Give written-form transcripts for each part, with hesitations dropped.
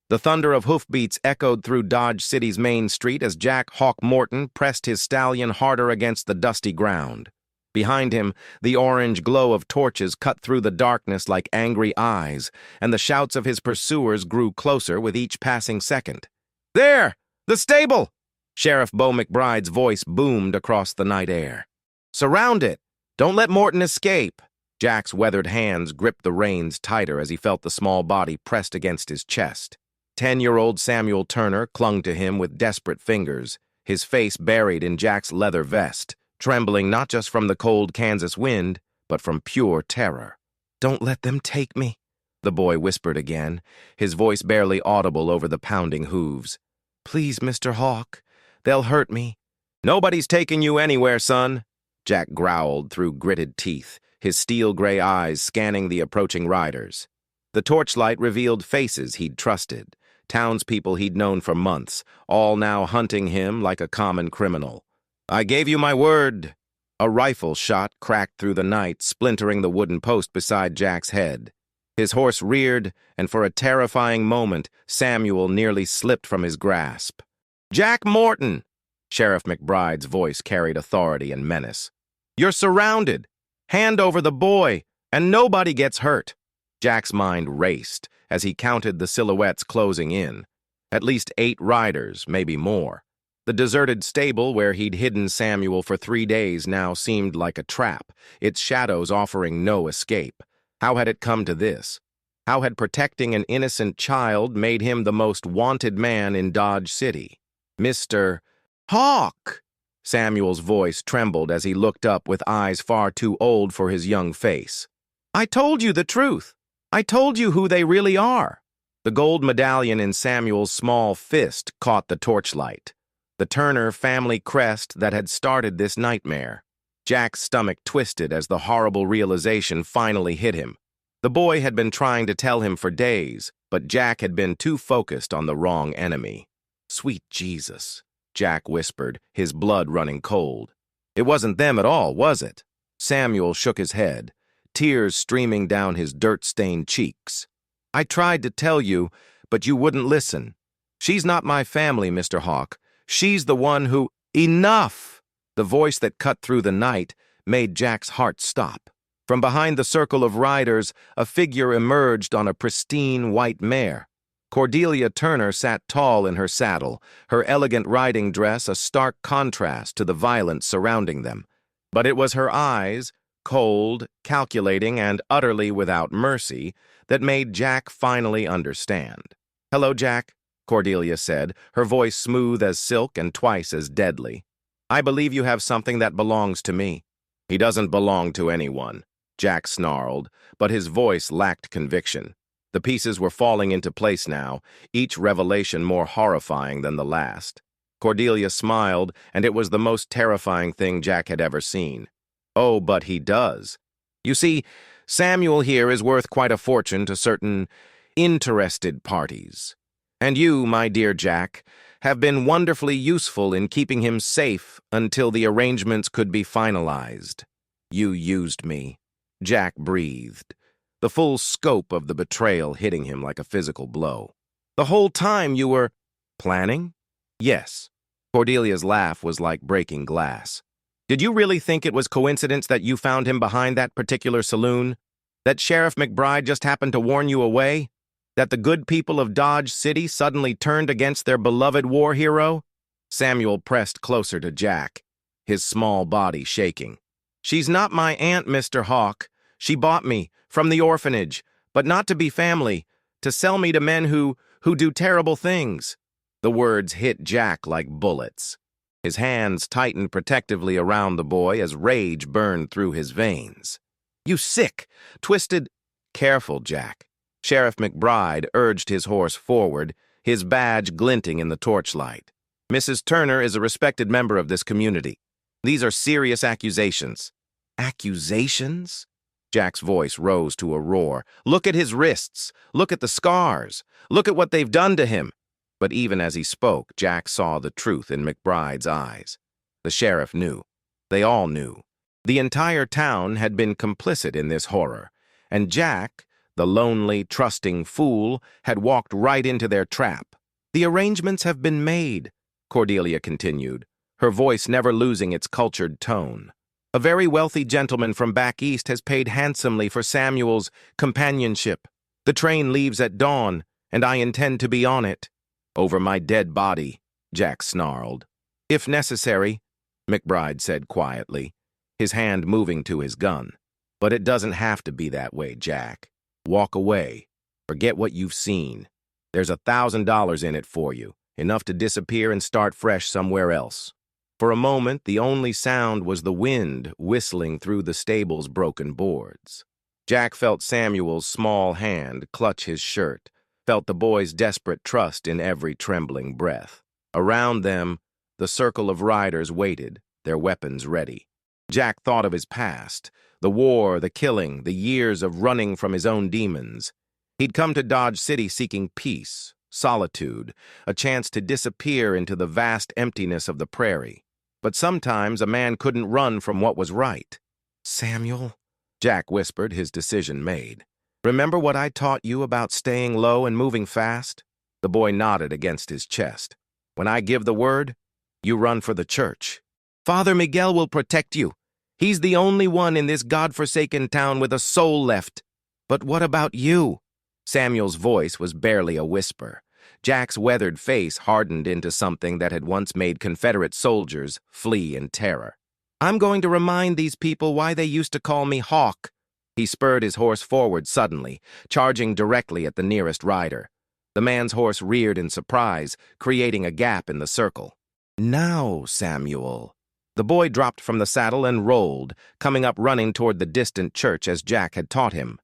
The thunder of hoofbeats echoed through Dodge City's main street as Jack Hawk Morton pressed his stallion harder against the dusty ground. Behind him, the orange glow of torches cut through the darkness like angry eyes, and the shouts of his pursuers grew closer with each passing second. "There! The stable!" Sheriff Bo McBride's voice boomed across the night air. "Surround it! Don't let Morton escape!" Jack's weathered hands gripped the reins tighter as he felt the small body pressed against his chest. 10-year-old Samuel Turner clung to him with desperate fingers, his face buried in Jack's leather vest, trembling not just from the cold Kansas wind, but from pure terror. "Don't let them take me," the boy whispered again, his voice barely audible over the pounding hooves. "Please, Mr. Hawk, they'll hurt me." "Nobody's taking you anywhere, son," Jack growled through gritted teeth, his steel-gray eyes scanning the approaching riders. The torchlight revealed faces he'd trusted, townspeople he'd known for months, all now hunting him like a common criminal. "I gave you my word." A rifle shot cracked through the night, splintering the wooden post beside Jack's head. His horse reared, and for a terrifying moment, Samuel nearly slipped from his grasp. "Jack Morton!" Sheriff McBride's voice carried authority and menace. "You're surrounded. Hand over the boy, and nobody gets hurt." Jack's mind raced as he counted the silhouettes closing in. At least 8 riders, maybe more. The deserted stable where he'd hidden Samuel for 3 days now seemed like a trap, its shadows offering no escape. How had it come to this? How had protecting an innocent child made him the most wanted man in Dodge City? "Mr. Hawk!" Samuel's voice trembled as he looked up with eyes far too old for his young face. "I told you the truth. I told you who they really are." The gold medallion in Samuel's small fist caught the torchlight, the Turner family crest that had started this nightmare. Jack's stomach twisted as the horrible realization finally hit him. The boy had been trying to tell him for days, but Jack had been too focused on the wrong enemy. "Sweet Jesus," Jack whispered, his blood running cold. "It wasn't them at all, was it?" Samuel shook his head, tears streaming down his dirt-stained cheeks. "I tried to tell you, but you wouldn't listen. She's not my family, Mr. Hawk. She's the one who—" "Enough!" The voice that cut through the night made Jack's heart stop. From behind the circle of riders, a figure emerged on a pristine white mare. Cordelia Turner sat tall in her saddle, her elegant riding dress a stark contrast to the violence surrounding them. But it was her eyes, cold, calculating, and utterly without mercy, that made Jack finally understand. "Hello, Jack," Cordelia said, her voice smooth as silk and twice as deadly. "I believe you have something that belongs to me." "He doesn't belong to anyone," Jack snarled, but his voice lacked conviction. The pieces were falling into place now, each revelation more horrifying than the last. Cordelia smiled, and it was the most terrifying thing Jack had ever seen. "Oh, but he does. You see, Samuel here is worth quite a fortune to certain interested parties. And you, my dear Jack, have been wonderfully useful in keeping him safe until the arrangements could be finalized." "You used me," Jack breathed, the full scope of the betrayal hitting him like a physical blow. "The whole time you were—" "Planning?" "Yes." Cordelia's laugh was like breaking glass. "Did you really think it was coincidence that you found him behind that particular saloon? That Sheriff McBride just happened to warn you away? That the good people of Dodge City suddenly turned against their beloved war hero?" Samuel pressed closer to Jack, his small body shaking. "She's not my aunt, Mr. Hawk. She bought me from the orphanage, but not to be family, to sell me to men who do terrible things." The words hit Jack like bullets. His hands tightened protectively around the boy as rage burned through his veins. "You sick, twisted—" "Careful, Jack." Sheriff McBride urged his horse forward, his badge glinting in the torchlight. "Mrs. Turner is a respected member of this community. These are serious accusations." "Accusations?" Jack's voice rose to a roar. "Look at his wrists. Look at the scars. Look at what they've done to him." But even as he spoke, Jack saw the truth in McBride's eyes. The sheriff knew. They all knew. The entire town had been complicit in this horror, and Jack, The lonely, trusting fool had walked right into their trap. "The arrangements have been made," Cordelia continued, her voice never losing its cultured tone. "A very wealthy gentleman from back east has paid handsomely for Samuel's companionship. The train leaves at dawn, and I intend to be on it." "Over my dead body," Jack snarled. "If necessary," McBride said quietly, his hand moving to his gun. "But it doesn't have to be that way, Jack. Walk away. Forget what you've seen. There's $1,000 in it for you, enough to disappear and start fresh somewhere else." For a moment, the only sound was the wind whistling through the stable's broken boards. Jack felt Samuel's small hand clutch his shirt, felt the boy's desperate trust in every trembling breath. Around them, the circle of riders waited, their weapons ready. Jack thought of his past, the war, the killing, the years of running from his own demons. He'd come to Dodge City seeking peace, solitude, a chance to disappear into the vast emptiness of the prairie. But sometimes a man couldn't run from what was right. "Samuel," Jack whispered, his decision made. "Remember what I taught you about staying low and moving fast?" The boy nodded against his chest. "When I give the word, you run for the church. Father Miguel will protect you. He's the only one in this godforsaken town with a soul left." "But what about you?" Samuel's voice was barely a whisper. Jack's weathered face hardened into something that had once made Confederate soldiers flee in terror. "I'm going to remind these people why they used to call me Hawk." He spurred his horse forward suddenly, charging directly at the nearest rider. The man's horse reared in surprise, creating a gap in the circle. "Now, Samuel." The boy dropped from the saddle and rolled, coming up running toward the distant church as Jack had taught him.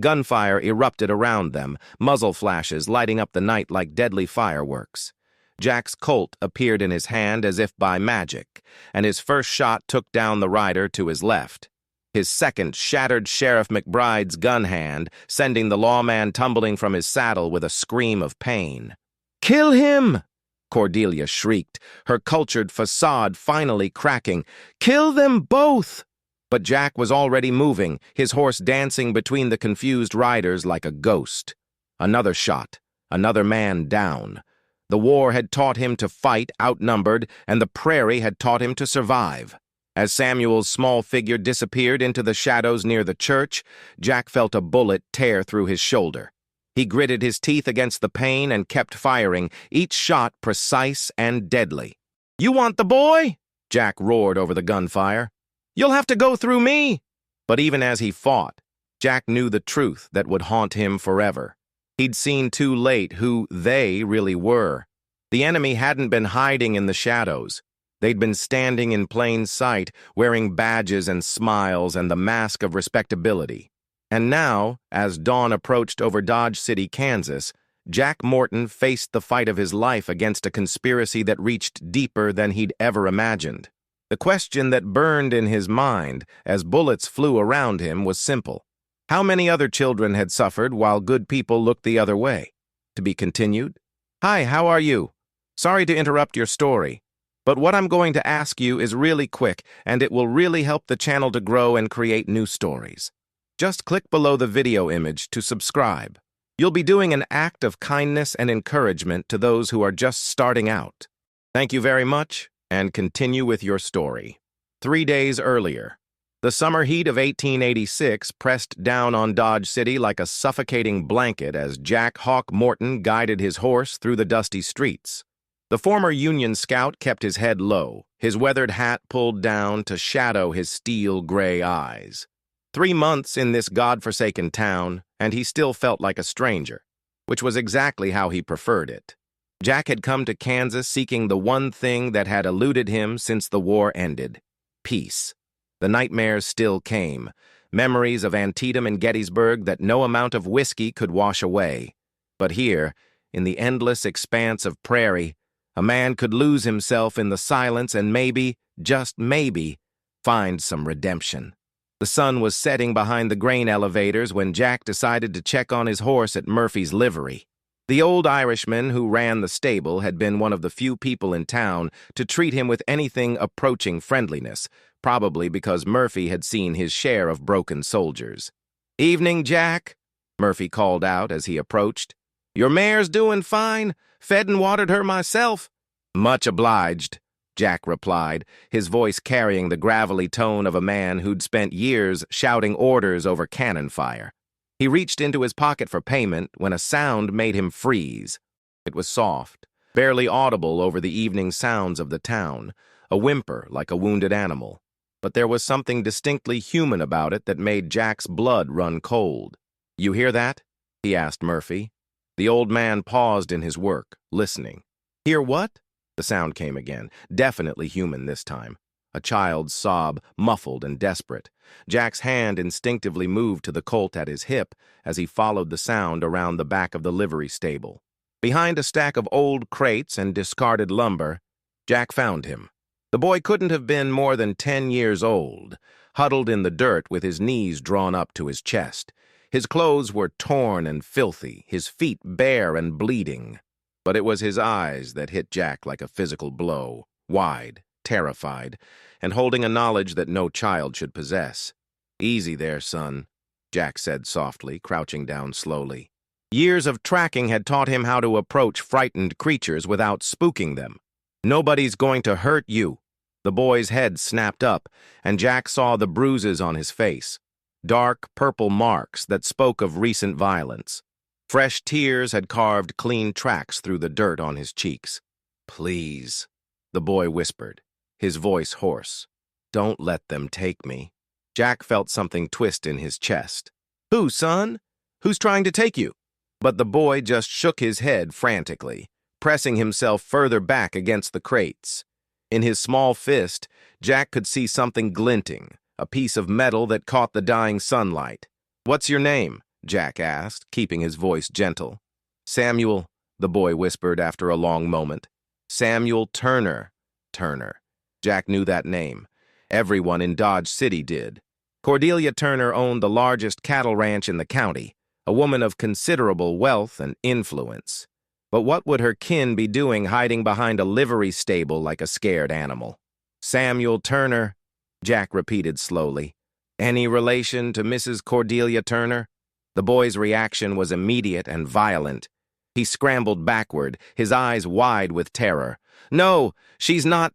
Gunfire erupted around them, muzzle flashes lighting up the night like deadly fireworks. Jack's Colt appeared in his hand as if by magic, and his first shot took down the rider to his left. His second shattered Sheriff McBride's gun hand, sending the lawman tumbling from his saddle with a scream of pain. "Kill him!" Cordelia shrieked, her cultured facade finally cracking. "Kill them both!" But Jack was already moving, his horse dancing between the confused riders like a ghost. Another shot, another man down. The war had taught him to fight outnumbered, and the prairie had taught him to survive. As Samuel's small figure disappeared into the shadows near the church, Jack felt a bullet tear through his shoulder. He gritted his teeth against the pain and kept firing, each shot precise and deadly. "You want the boy?" Jack roared over the gunfire. "You'll have to go through me!" But even as he fought, Jack knew the truth that would haunt him forever. He'd seen too late who they really were. The enemy hadn't been hiding in the shadows. They'd been standing in plain sight, wearing badges and smiles and the mask of respectability. And now, as dawn approached over Dodge City, Kansas, Jack Morton faced the fight of his life against a conspiracy that reached deeper than he'd ever imagined. The question that burned in his mind as bullets flew around him was simple. How many other children had suffered while good people looked the other way? To be continued? "Hi, how are you? Sorry to interrupt your story, but what I'm going to ask you is really quick, and it will really help the channel to grow and create new stories. Just click below the video image to subscribe. You'll be doing an act of kindness and encouragement to those who are just starting out. Thank you very much, and continue with your story." 3 days earlier, the summer heat of 1886 pressed down on Dodge City like a suffocating blanket as Jack Hawk Morton guided his horse through the dusty streets. The former Union scout kept his head low, his weathered hat pulled down to shadow his steel-gray eyes. 3 months in this godforsaken town, and he still felt like a stranger, which was exactly how he preferred it. Jack had come to Kansas seeking the one thing that had eluded him since the war ended: peace. The nightmares still came, memories of Antietam and Gettysburg that no amount of whiskey could wash away. But here, in the endless expanse of prairie, a man could lose himself in the silence and maybe, just maybe, find some redemption. The sun was setting behind the grain elevators when Jack decided to check on his horse at Murphy's livery. The old Irishman who ran the stable had been one of the few people in town to treat him with anything approaching friendliness, probably because Murphy had seen his share of broken soldiers. "Evening, Jack." Murphy called out as he approached. "Your mare's doing fine. Fed and watered her myself." "Much obliged," Jack replied, his voice carrying the gravelly tone of a man who'd spent years shouting orders over cannon fire. He reached into his pocket for payment when a sound made him freeze. It was soft, barely audible over the evening sounds of the town, a whimper like a wounded animal. But there was something distinctly human about it that made Jack's blood run cold. "You hear that?" he asked Murphy. The old man paused in his work, listening. "Hear what?" The sound came again, definitely human this time. A child's sob, muffled and desperate. Jack's hand instinctively moved to the colt at his hip as he followed the sound around the back of the livery stable. Behind a stack of old crates and discarded lumber, Jack found him. The boy couldn't have been more than 10 years old, huddled in the dirt with his knees drawn up to his chest. His clothes were torn and filthy, his feet bare and bleeding. But it was his eyes that hit Jack like a physical blow, wide, terrified, and holding a knowledge that no child should possess. "Easy there, son," Jack said softly, crouching down slowly. Years of tracking had taught him how to approach frightened creatures without spooking them. "Nobody's going to hurt you." The boy's head snapped up, and Jack saw the bruises on his face. Dark purple marks that spoke of recent violence. Fresh tears had carved clean tracks through the dirt on his cheeks. "Please," the boy whispered, his voice hoarse. "Don't let them take me." Jack felt something twist in his chest. "Who, son? Who's trying to take you?" But the boy just shook his head frantically, pressing himself further back against the crates. In his small fist, Jack could see something glinting, a piece of metal that caught the dying sunlight. "What's your name?" Jack asked, keeping his voice gentle. "Samuel," the boy whispered after a long moment. "Samuel Turner." Turner. Jack knew that name. Everyone in Dodge City did. Cordelia Turner owned the largest cattle ranch in the county, a woman of considerable wealth and influence. But what would her kin be doing hiding behind a livery stable like a scared animal? "Samuel Turner," Jack repeated slowly. "Any relation to Mrs. Cordelia Turner?" The boy's reaction was immediate and violent. He scrambled backward, his eyes wide with terror. "No, she's not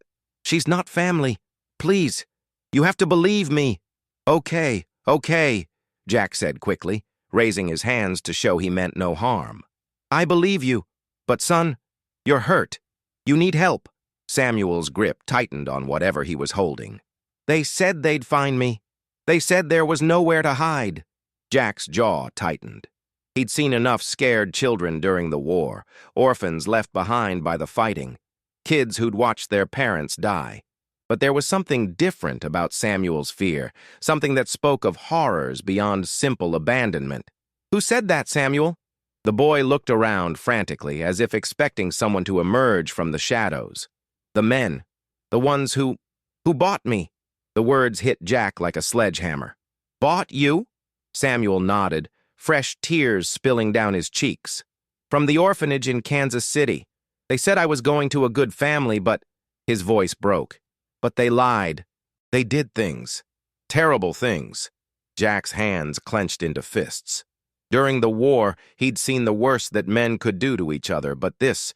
family. Please, you have to believe me." Okay, Jack said quickly, raising his hands to show he meant no harm. "I believe you, but son, you're hurt. You need help." Samuel's grip tightened on whatever he was holding. "They said they'd find me. They said there was nowhere to hide." Jack's jaw tightened. He'd seen enough scared children during the war, orphans left behind by the fighting, kids who'd watched their parents die. But there was something different about Samuel's fear, something that spoke of horrors beyond simple abandonment. "Who said that, Samuel?" The boy looked around frantically, as if expecting someone to emerge from the shadows. "The men. The ones who bought me." The words hit Jack like a sledgehammer. "Bought you?" Samuel nodded, fresh tears spilling down his cheeks. "From the orphanage in Kansas City. They said I was going to a good family, but—" His voice broke. "But they lied. They did things. Terrible things." Jack's hands clenched into fists. During the war, he'd seen the worst that men could do to each other, but this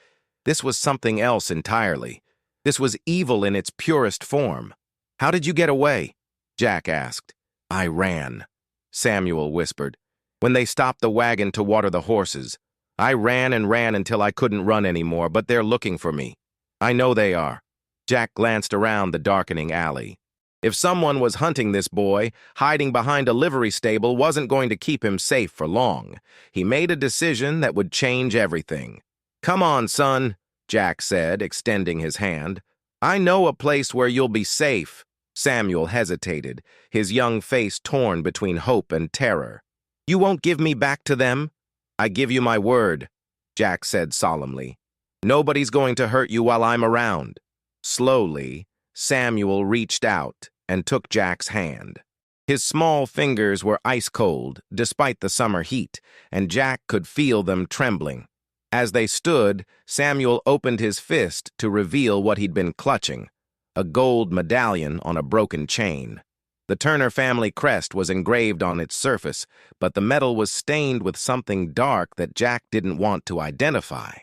was something else entirely. This was evil in its purest form. "How did you get away?" Jack asked. "I ran," Samuel whispered. "When they stopped the wagon to water the horses, I ran and ran until I couldn't run anymore, but they're looking for me. I know they are." Jack glanced around the darkening alley. If someone was hunting this boy, hiding behind a livery stable wasn't going to keep him safe for long. He made a decision that would change everything. "Come on, son," Jack said, extending his hand. "I know a place where you'll be safe." Samuel hesitated, his young face torn between hope and terror. "You won't give me back to them?" "I give you my word," Jack said solemnly. "Nobody's going to hurt you while I'm around." Slowly, Samuel reached out and took Jack's hand. His small fingers were ice cold, despite the summer heat, and Jack could feel them trembling. As they stood, Samuel opened his fist to reveal what he'd been clutching, a gold medallion on a broken chain. The Turner family crest was engraved on its surface, but the metal was stained with something dark that Jack didn't want to identify.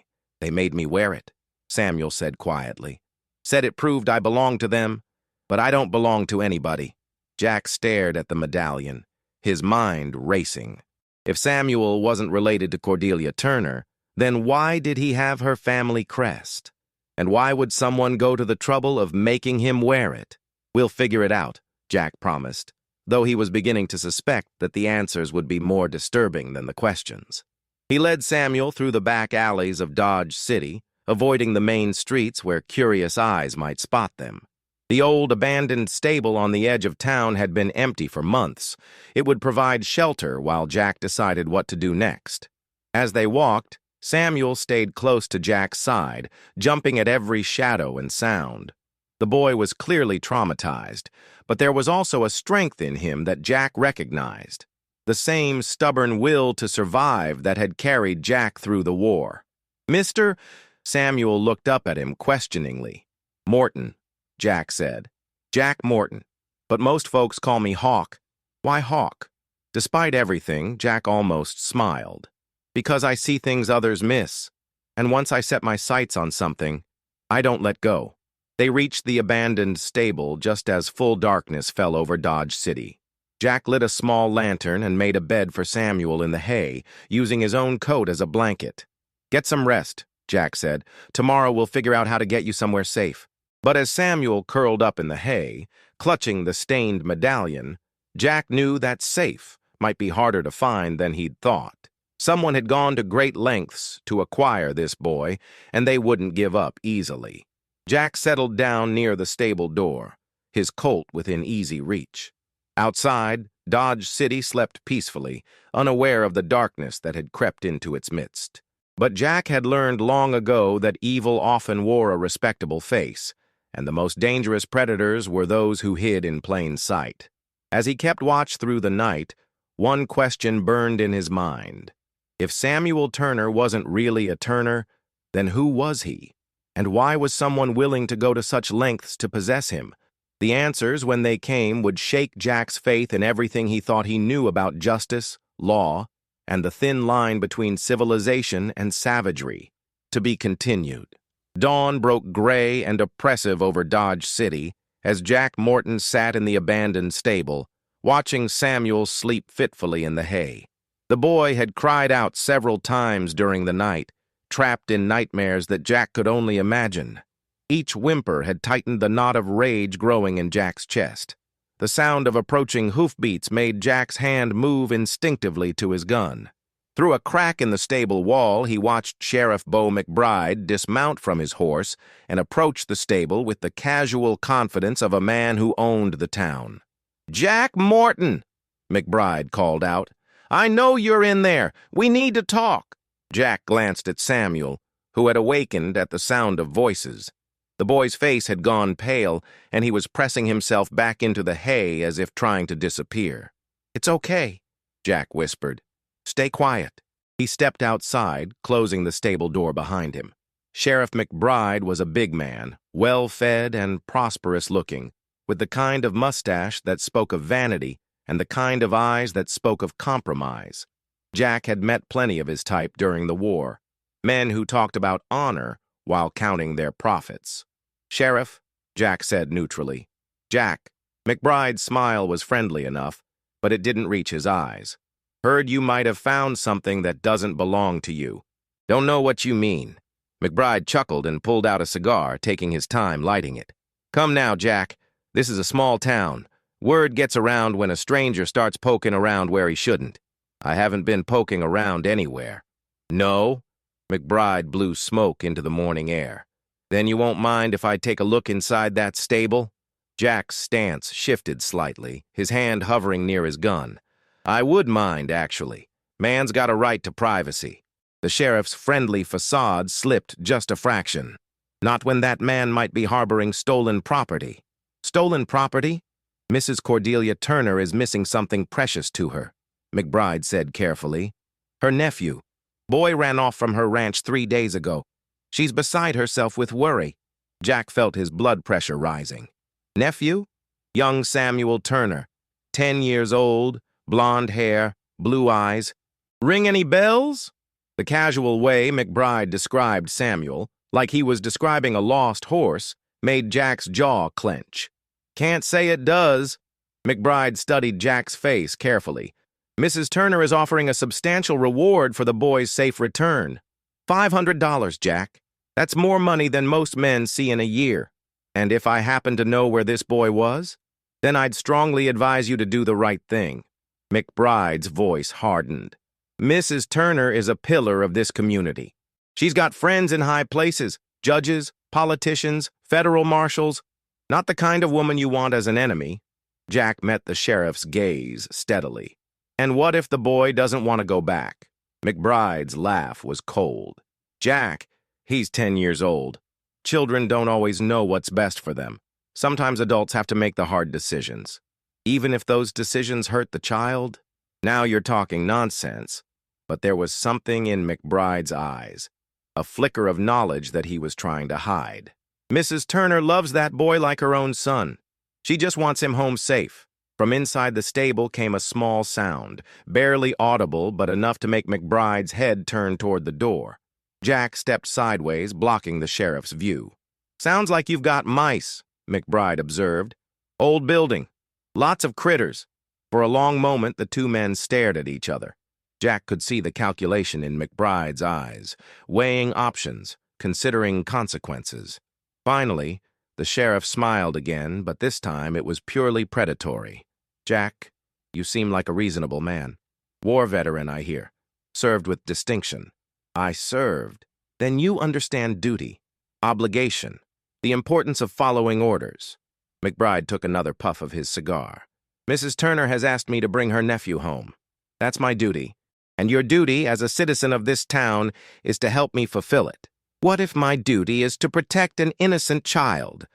"They made me wear it," Samuel said quietly. "Said it proved I belonged to them, but I don't belong to anybody." Jack stared at the medallion, his mind racing. If Samuel wasn't related to Cordelia Turner, then why did he have her family crest? And why would someone go to the trouble of making him wear it? "We'll figure it out," Jack promised, though he was beginning to suspect that the answers would be more disturbing than the questions. He led Samuel through the back alleys of Dodge City, avoiding the main streets where curious eyes might spot them. The old abandoned stable on the edge of town had been empty for months. It would provide shelter while Jack decided what to do next. As they walked, Samuel stayed close to Jack's side, jumping at every shadow and sound. The boy was clearly traumatized, but there was also a strength in him that Jack recognized. The same stubborn will to survive that had carried Jack through the war. "Mr. Samuel looked up at him questioningly. "Morton," Jack said. "Jack Morton. But most folks call me Hawk." "Why Hawk?" Despite everything, Jack almost smiled. "Because I see things others miss. And once I set my sights on something, I don't let go." They reached the abandoned stable just as full darkness fell over Dodge City. Jack lit a small lantern and made a bed for Samuel in the hay, using his own coat as a blanket. "Get some rest," Jack said. "Tomorrow we'll figure out how to get you somewhere safe." But as Samuel curled up in the hay, clutching the stained medallion, Jack knew that safe might be harder to find than he'd thought. Someone had gone to great lengths to acquire this boy, and they wouldn't give up easily. Jack settled down near the stable door, his colt within easy reach. Outside, Dodge City slept peacefully, unaware of the darkness that had crept into its midst. But Jack had learned long ago that evil often wore a respectable face, and the most dangerous predators were those who hid in plain sight. As he kept watch through the night, one question burned in his mind. If Samuel Turner wasn't really a Turner, then who was he? And why was someone willing to go to such lengths to possess him? The answers, when they came, would shake Jack's faith in everything he thought he knew about justice, law, and the thin line between civilization and savagery. To be continued. Dawn broke gray and oppressive over Dodge City as Jack Morton sat in the abandoned stable, watching Samuel sleep fitfully in the hay. The boy had cried out several times during the night, trapped in nightmares that Jack could only imagine. Each whimper had tightened the knot of rage growing in Jack's chest. The sound of approaching hoofbeats made Jack's hand move instinctively to his gun. Through a crack in the stable wall, he watched Sheriff Bo McBride dismount from his horse and approach the stable with the casual confidence of a man who owned the town. "Jack Morton," McBride called out. "I know you're in there. We need to talk." Jack glanced at Samuel, who had awakened at the sound of voices. The boy's face had gone pale, and he was pressing himself back into the hay as if trying to disappear. "It's okay," Jack whispered. "Stay quiet." He stepped outside, closing the stable door behind him. Sheriff McBride was a big man, well-fed and prosperous-looking, with the kind of mustache that spoke of vanity and the kind of eyes that spoke of compromise. Jack had met plenty of his type during the war, men who talked about honor while counting their profits. "Sheriff," Jack said neutrally. "Jack." McBride's smile was friendly enough, but it didn't reach his eyes. "Heard you might have found something that doesn't belong to you." "Don't know what you mean." McBride chuckled and pulled out a cigar, taking his time lighting it. "Come now, Jack. This is a small town. Word gets around when a stranger starts poking around where he shouldn't. I haven't been poking around anywhere." "No?" McBride blew smoke into the morning air. "Then you won't mind if I take a look inside that stable?" Jack's stance shifted slightly, his hand hovering near his gun. "I would mind, actually. Man's got a right to privacy." The sheriff's friendly facade slipped just a fraction. "Not when that man might be harboring stolen property." "Stolen property?" "Mrs. Cordelia Turner is missing something precious to her," McBride said carefully. "Her nephew. Boy ran off from her ranch 3 days ago. She's beside herself with worry." Jack felt his blood pressure rising. "Nephew?" "Young Samuel Turner. 10 years old, blonde hair, blue eyes. Ring any bells? The casual way McBride described Samuel, like he was describing a lost horse, made Jack's jaw clench. Can't say it does. McBride studied Jack's face carefully. Mrs. Turner is offering a substantial reward for the boy's safe return. $500, Jack. That's more money than most men see in a year. And if I happen to know where this boy was, then I'd strongly advise you to do the right thing. McBride's voice hardened. Mrs. Turner is a pillar of this community. She's got friends in high places, judges, politicians, federal marshals. Not the kind of woman you want as an enemy. Jack met the sheriff's gaze steadily. And what if the boy doesn't want to go back? McBride's laugh was cold. Jack, he's 10 years old. Children don't always know what's best for them. Sometimes adults have to make the hard decisions. Even if those decisions hurt the child? Now you're talking nonsense. But there was something in McBride's eyes, a flicker of knowledge that he was trying to hide. Mrs. Turner loves that boy like her own son. She just wants him home safe. From inside the stable came a small sound, barely audible but enough to make McBride's head turn toward the door. Jack stepped sideways, blocking the sheriff's view. Sounds like you've got mice, McBride observed. Old building. Lots of critters. For a long moment, the two men stared at each other. Jack could see the calculation in McBride's eyes, weighing options, considering consequences. Finally, the sheriff smiled again, but this time it was purely predatory. Jack, you seem like a reasonable man. War veteran, I hear. Served with distinction. I served. Then you understand duty, obligation, the importance of following orders. McBride took another puff of his cigar. Mrs. Turner has asked me to bring her nephew home. That's my duty. And your duty as a citizen of this town is to help me fulfill it. What if my duty is to protect an innocent child?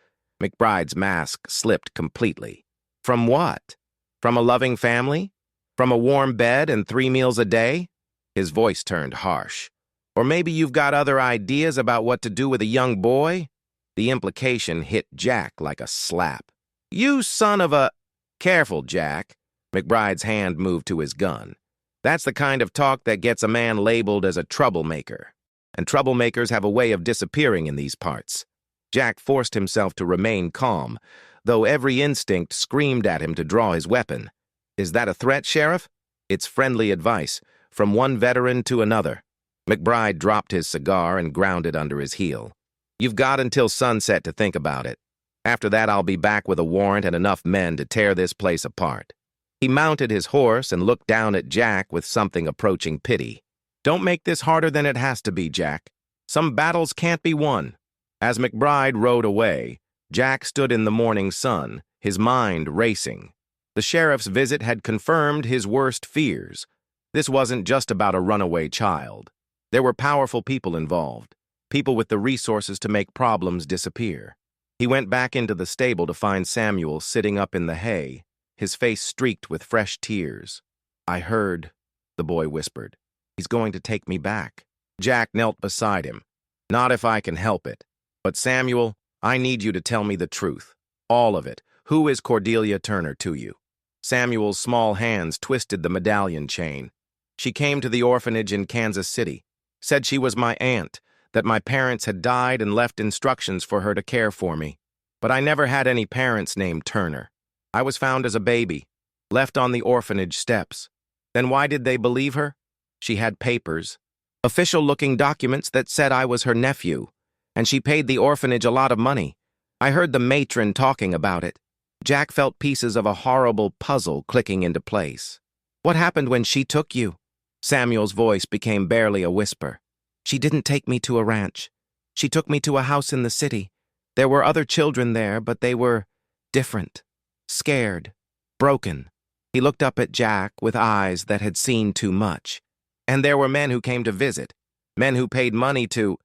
McBride's mask slipped completely. From what? From a loving family? From a warm bed and 3 meals a day? His voice turned harsh. Or maybe you've got other ideas about what to do with a young boy? The implication hit Jack like a slap. You son of a... Careful, Jack. McBride's hand moved to his gun. That's the kind of talk that gets a man labeled as a troublemaker. And troublemakers have a way of disappearing in these parts. Jack forced himself to remain calm, though every instinct screamed at him to draw his weapon. Is that a threat, Sheriff? It's friendly advice, from one veteran to another. McBride dropped his cigar and ground it under his heel. You've got until sunset to think about it. After that, I'll be back with a warrant and enough men to tear this place apart. He mounted his horse and looked down at Jack with something approaching pity. Don't make this harder than it has to be, Jack. Some battles can't be won. As McBride rode away, Jack stood in the morning sun, his mind racing. The sheriff's visit had confirmed his worst fears. This wasn't just about a runaway child. There were powerful people involved, people with the resources to make problems disappear. He went back into the stable to find Samuel sitting up in the hay, his face streaked with fresh tears. I heard, the boy whispered. He's going to take me back. Jack knelt beside him. Not if I can help it. But Samuel, I need you to tell me the truth. All of it. Who is Cordelia Turner to you? Samuel's small hands twisted the medallion chain. She came to the orphanage in Kansas City. Said she was my aunt, that my parents had died and left instructions for her to care for me. But I never had any parents named Turner. I was found as a baby, left on the orphanage steps. Then why did they believe her? She had papers, official-looking documents that said I was her nephew, and she paid the orphanage a lot of money. I heard the matron talking about it. Jack felt pieces of a horrible puzzle clicking into place. What happened when she took you? Samuel's voice became barely a whisper. She didn't take me to a ranch. She took me to a house in the city. There were other children there, but they were different, scared, broken. He looked up at Jack with eyes that had seen too much. And there were men who came to visit, men who paid money to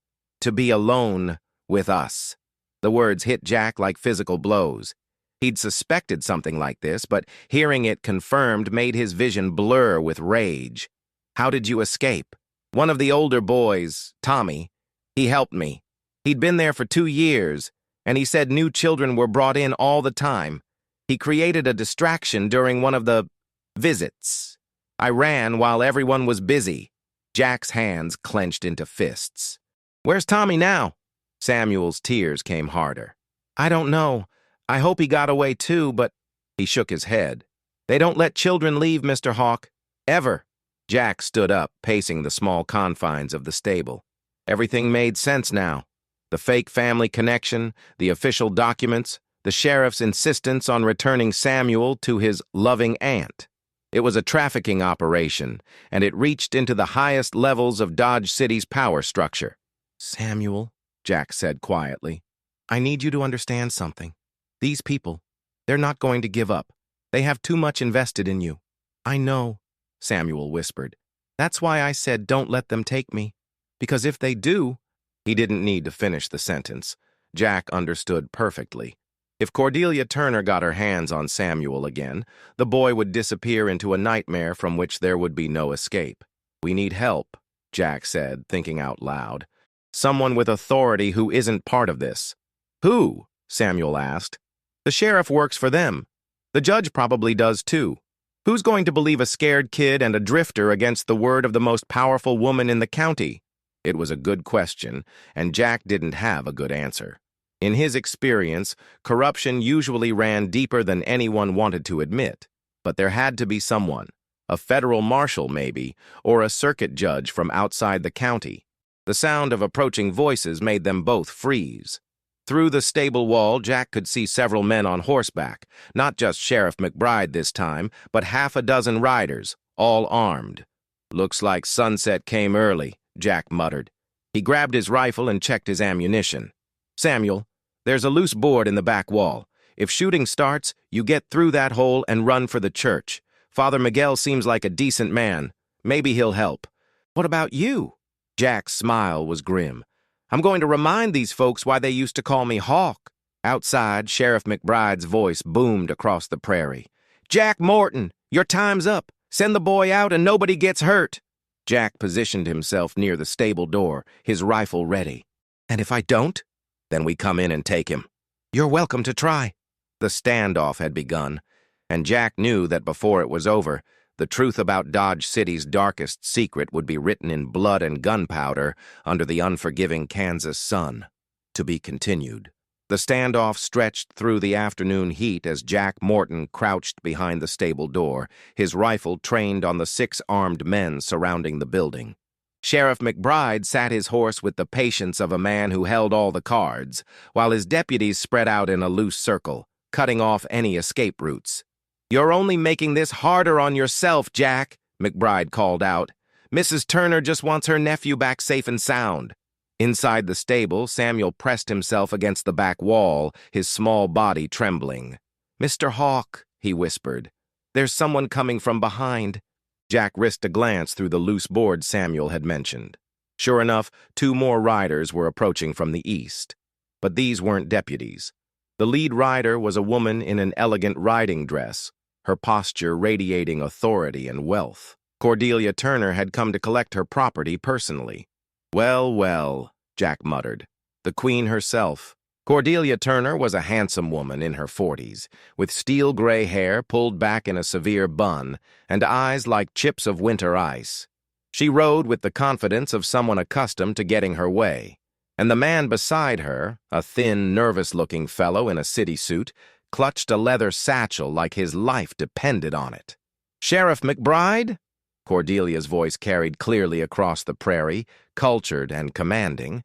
be alone with us. The words hit Jack like physical blows. He'd suspected something like this, but hearing it confirmed made his vision blur with rage. How did you escape? One of the older boys, Tommy, he helped me. He'd been there for 2 years, and he said new children were brought in all the time. He created a distraction during one of the visits. I ran while everyone was busy. Jack's hands clenched into fists. Where's Tommy now? Samuel's tears came harder. I don't know. I hope he got away too, but he shook his head. They don't let children leave, Mr. Hawk. Ever. Jack stood up, pacing the small confines of the stable. Everything made sense now. The fake family connection, the official documents, the sheriff's insistence on returning Samuel to his loving aunt. It was a trafficking operation, and it reached into the highest levels of Dodge City's power structure. Samuel, Jack said quietly, I need you to understand something. These people, they're not going to give up. They have too much invested in you. I know, Samuel whispered. That's why I said don't let them take me. Because if they do, he didn't need to finish the sentence. Jack understood perfectly. If Cordelia Turner got her hands on Samuel again, the boy would disappear into a nightmare from which there would be no escape. We need help, Jack said, thinking out loud. Someone with authority who isn't part of this. Who? Samuel asked. The sheriff works for them. The judge probably does too. Who's going to believe a scared kid and a drifter against the word of the most powerful woman in the county? It was a good question, and Jack didn't have a good answer. In his experience, corruption usually ran deeper than anyone wanted to admit. But there had to be someone, a federal marshal maybe, or a circuit judge from outside the county. The sound of approaching voices made them both freeze. Through the stable wall, Jack could see several men on horseback, not just Sheriff McBride this time, but half a dozen riders, all armed. Looks like sunset came early, Jack muttered. He grabbed his rifle and checked his ammunition. Samuel, there's a loose board in the back wall. If shooting starts, you get through that hole and run for the church. Father Miguel seems like a decent man. Maybe he'll help. What about you? Jack's smile was grim. I'm going to remind these folks why they used to call me Hawk. Outside, Sheriff McBride's voice boomed across the prairie. Jack Morton, your time's up. Send the boy out and nobody gets hurt. Jack positioned himself near the stable door, his rifle ready. And if I don't? Then we come in and take him. You're welcome to try. The standoff had begun, and Jack knew that before it was over, the truth about Dodge City's darkest secret would be written in blood and gunpowder under the unforgiving Kansas sun. To be continued. The standoff stretched through the afternoon heat as Jack Morton crouched behind the stable door, his rifle trained on the 6 armed men surrounding the building. Sheriff McBride sat his horse with the patience of a man who held all the cards, while his deputies spread out in a loose circle, cutting off any escape routes. You're only making this harder on yourself, Jack, McBride called out. Mrs. Turner just wants her nephew back safe and sound. Inside the stable, Samuel pressed himself against the back wall, his small body trembling. Mr. Hawk, he whispered, there's someone coming from behind. Jack risked a glance through the loose board Samuel had mentioned. Sure enough, 2 more riders were approaching from the east. But these weren't deputies. The lead rider was a woman in an elegant riding dress, her posture radiating authority and wealth. Cordelia Turner had come to collect her property personally. Well, well, Jack muttered. The queen herself. Cordelia Turner was a handsome woman in her 40s, with steel-gray hair pulled back in a severe bun and eyes like chips of winter ice. She rode with the confidence of someone accustomed to getting her way, and the man beside her, a thin, nervous-looking fellow in a city suit, clutched a leather satchel like his life depended on it. Sheriff McBride? Cordelia's voice carried clearly across the prairie, cultured and commanding.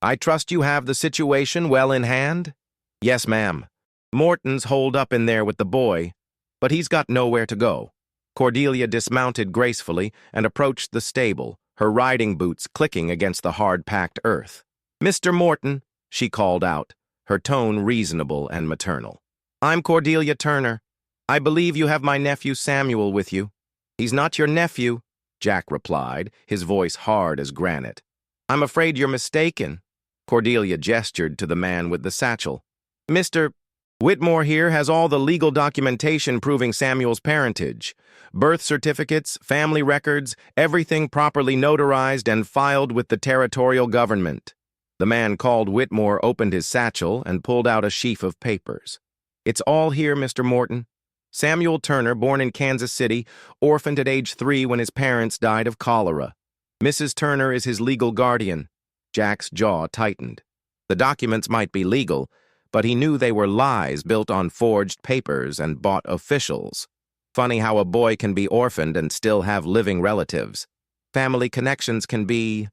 I trust you have the situation well in hand? Yes, ma'am. Morton's holed up in there with the boy, but he's got nowhere to go. Cordelia dismounted gracefully and approached the stable, her riding boots clicking against the hard-packed earth. Mr. Morton, she called out, her tone reasonable and maternal. I'm Cordelia Turner. I believe you have my nephew Samuel with you. He's not your nephew, Jack replied, his voice hard as granite. I'm afraid you're mistaken. Cordelia gestured to the man with the satchel. Mr. Whitmore here has all the legal documentation proving Samuel's parentage. Birth certificates, family records, everything properly notarized and filed with the territorial government. The man called Whitmore opened his satchel and pulled out a sheaf of papers. It's all here, Mr. Morton. Samuel Turner, born in Kansas City, orphaned at age 3 when his parents died of cholera. Mrs. Turner is his legal guardian. Jack's jaw tightened. The documents might be legal, but he knew they were lies built on forged papers and bought officials. Funny how a boy can be orphaned and still have living relatives. Family connections can be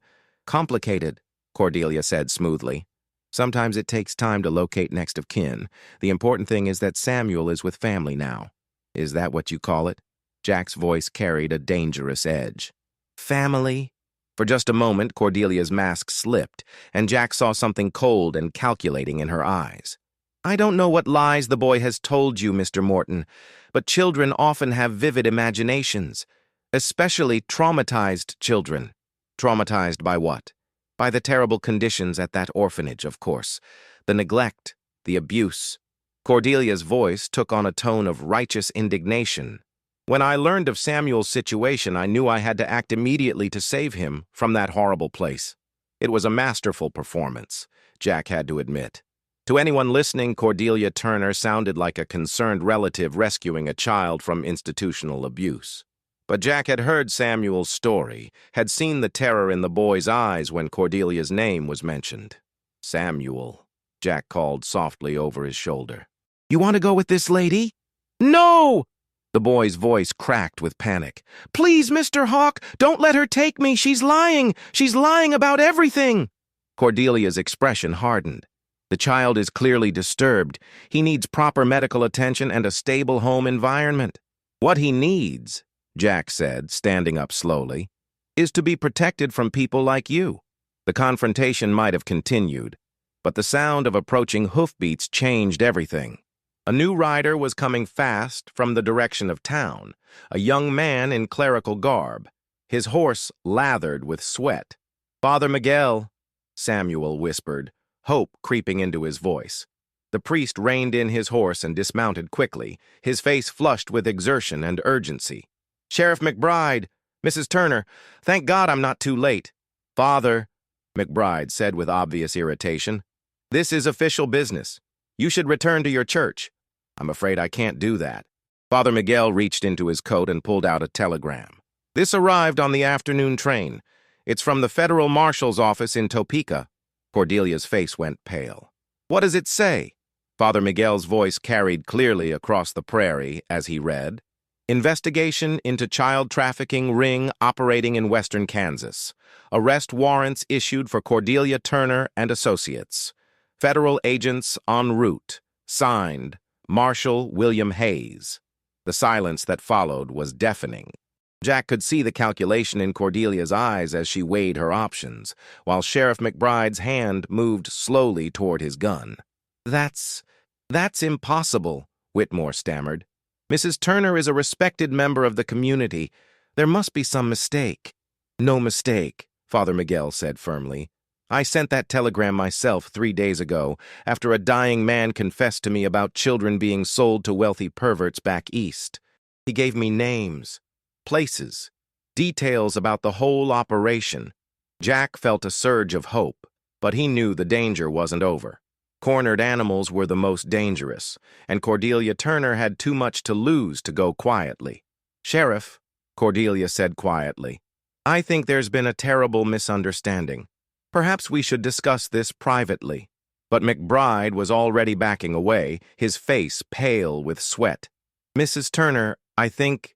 complicated, Cordelia said smoothly. Sometimes it takes time to locate next of kin. The important thing is that Samuel is with family now. Is that what you call it? Jack's voice carried a dangerous edge. Family? For just a moment, Cordelia's mask slipped, and Jack saw something cold and calculating in her eyes. I don't know what lies the boy has told you, Mr. Morton, but children often have vivid imaginations, especially traumatized children. Traumatized by what? By the terrible conditions at that orphanage, of course. The neglect, the abuse. Cordelia's voice took on a tone of righteous indignation. When I learned of Samuel's situation, I knew I had to act immediately to save him from that horrible place. It was a masterful performance, Jack had to admit. To anyone listening, Cordelia Turner sounded like a concerned relative rescuing a child from institutional abuse. But Jack had heard Samuel's story, had seen the terror in the boy's eyes when Cordelia's name was mentioned. Samuel, Jack called softly over his shoulder. You want to go with this lady? No! The boy's voice cracked with panic. Please, Mr. Hawk, don't let her take me. She's lying. She's lying about everything. Cordelia's expression hardened. The child is clearly disturbed. He needs proper medical attention and a stable home environment. What he needs, Jack said, standing up slowly, is to be protected from people like you. The confrontation might have continued, but the sound of approaching hoofbeats changed everything. A new rider was coming fast from the direction of town, a young man in clerical garb, his horse lathered with sweat. Father Miguel, Samuel whispered, hope creeping into his voice. The priest reined in his horse and dismounted quickly, his face flushed with exertion and urgency. Sheriff McBride, Mrs. Turner, thank God I'm not too late. Father, McBride said with obvious irritation, this is official business. You should return to your church. I'm afraid I can't do that. Father Miguel reached into his coat and pulled out a telegram. This arrived on the afternoon train. It's from the federal marshal's office in Topeka. Cordelia's face went pale. What does it say? Father Miguel's voice carried clearly across the prairie as he read. Investigation into child trafficking ring operating in western Kansas. Arrest warrants issued for Cordelia Turner and associates. Federal agents en route. Signed, Marshal William Hayes. The silence that followed was deafening. Jack could see the calculation in Cordelia's eyes as she weighed her options, while Sheriff McBride's hand moved slowly toward his gun. That's impossible, Whitmore stammered. Mrs. Turner is a respected member of the community. There must be some mistake. No mistake, Father Miguel said firmly. I sent that telegram myself 3 days ago, after a dying man confessed to me about children being sold to wealthy perverts back east. He gave me names, places, details about the whole operation. Jack felt a surge of hope, but he knew the danger wasn't over. Cornered animals were the most dangerous, and Cordelia Turner had too much to lose to go quietly. Sheriff, Cordelia said quietly, I think there's been a terrible misunderstanding. Perhaps we should discuss this privately. But McBride was already backing away, his face pale with sweat. Mrs. Turner, I think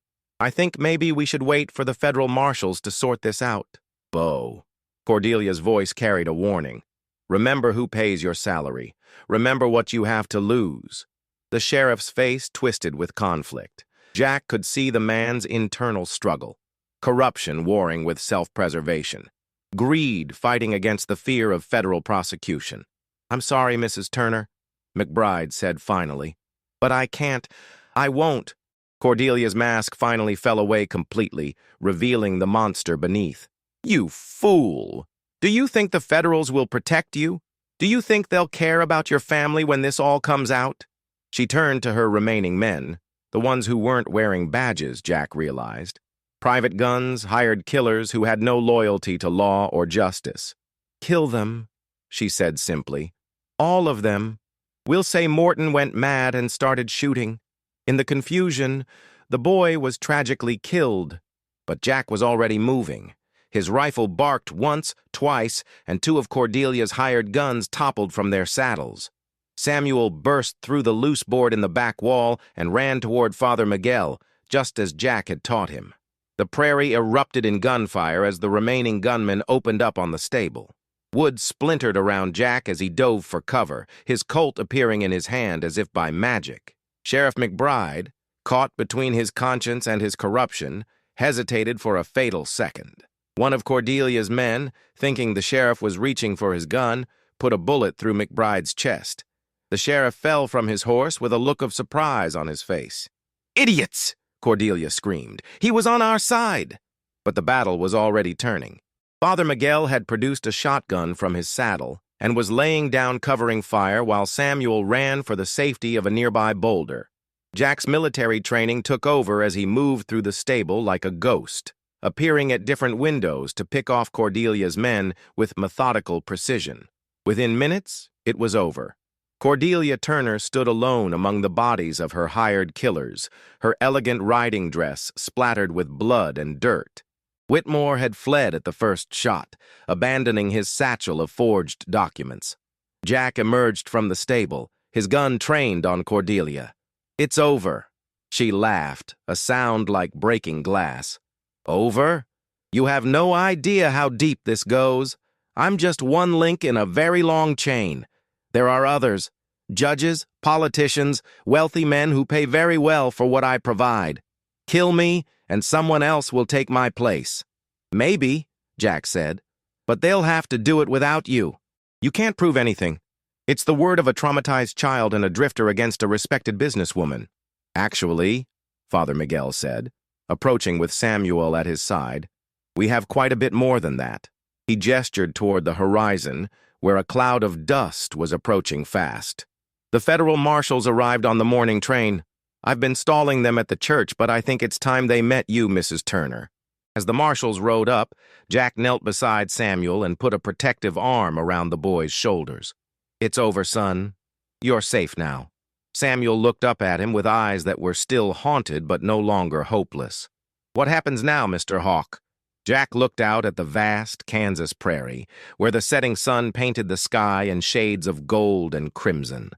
maybe we should wait for the federal marshals to sort this out. Bo. Cordelia's voice carried a warning. Remember who pays your salary. Remember what you have to lose. The sheriff's face twisted with conflict. Jack could see the man's internal struggle. Corruption warring with self-preservation. Greed fighting against the fear of federal prosecution. I'm sorry, Mrs. Turner, McBride said finally. But I won't. Cordelia's mask finally fell away completely, revealing the monster beneath. You fool! Do you think the Federals will protect you? Do you think they'll care about your family when this all comes out? She turned to her remaining men, the ones who weren't wearing badges, Jack realized. Private guns, hired killers who had no loyalty to law or justice. Kill them, she said simply. All of them. We'll say Morton went mad and started shooting. In the confusion, the boy was tragically killed, but Jack was already moving. His rifle barked once, twice, and two of Cordelia's hired guns toppled from their saddles. Samuel burst through the loose board in the back wall and ran toward Father Miguel, just as Jack had taught him. The prairie erupted in gunfire as the remaining gunmen opened up on the stable. Wood splintered around Jack as he dove for cover, his Colt appearing in his hand as if by magic. Sheriff McBride, caught between his conscience and his corruption, hesitated for a fatal second. One of Cordelia's men, thinking the sheriff was reaching for his gun, put a bullet through McBride's chest. The sheriff fell from his horse with a look of surprise on his face. "Idiots!" Cordelia screamed. "He was on our side!" But the battle was already turning. Father Miguel had produced a shotgun from his saddle and was laying down covering fire while Samuel ran for the safety of a nearby boulder. Jack's military training took over as he moved through the stable like a ghost, appearing at different windows to pick off Cordelia's men with methodical precision. Within minutes, it was over. Cordelia Turner stood alone among the bodies of her hired killers, her elegant riding dress splattered with blood and dirt. Whitmore had fled at the first shot, abandoning his satchel of forged documents. Jack emerged from the stable, his gun trained on Cordelia. "It's over," she laughed, a sound like breaking glass. "Over? You have no idea how deep this goes. I'm just one link in a very long chain. There are others, judges, politicians, wealthy men who pay very well for what I provide. Kill me, and someone else will take my place." "Maybe," Jack said, "but they'll have to do it without you. You can't prove anything. It's the word of a traumatized child and a drifter against a respected businesswoman." "Actually," Father Miguel said, approaching with Samuel at his side, "we have quite a bit more than that." He gestured toward the horizon, where a cloud of dust was approaching fast. "The federal marshals arrived on the morning train. I've been stalling them at the church, but I think it's time they met you, Mrs. Turner." As the marshals rode up, Jack knelt beside Samuel and put a protective arm around the boy's shoulders. "It's over, son. You're safe now." Samuel looked up at him with eyes that were still haunted but no longer hopeless. "What happens now, Mr. Hawk?" Jack looked out at the vast Kansas prairie, where the setting sun painted the sky in shades of gold and crimson.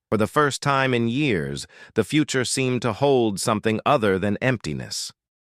For the first time in years, the future seemed to hold something other than emptiness.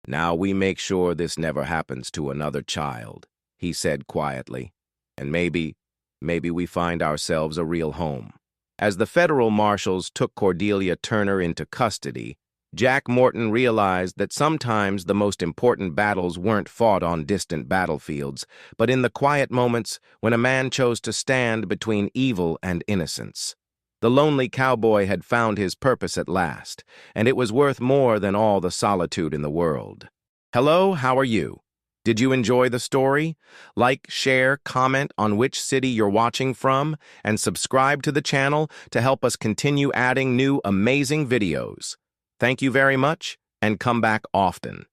"Now we make sure this never happens to another child," he said quietly. "And maybe we find ourselves a real home." As the federal marshals took Cordelia Turner into custody, Jack Morton realized that sometimes the most important battles weren't fought on distant battlefields, but in the quiet moments when a man chose to stand between evil and innocence. The lonely cowboy had found his purpose at last, and it was worth more than all the solitude in the world. Hello, how are you? Did you enjoy the story? Like, share, comment on which city you're watching from, and subscribe to the channel to help us continue adding new amazing videos. Thank you very much, and come back often.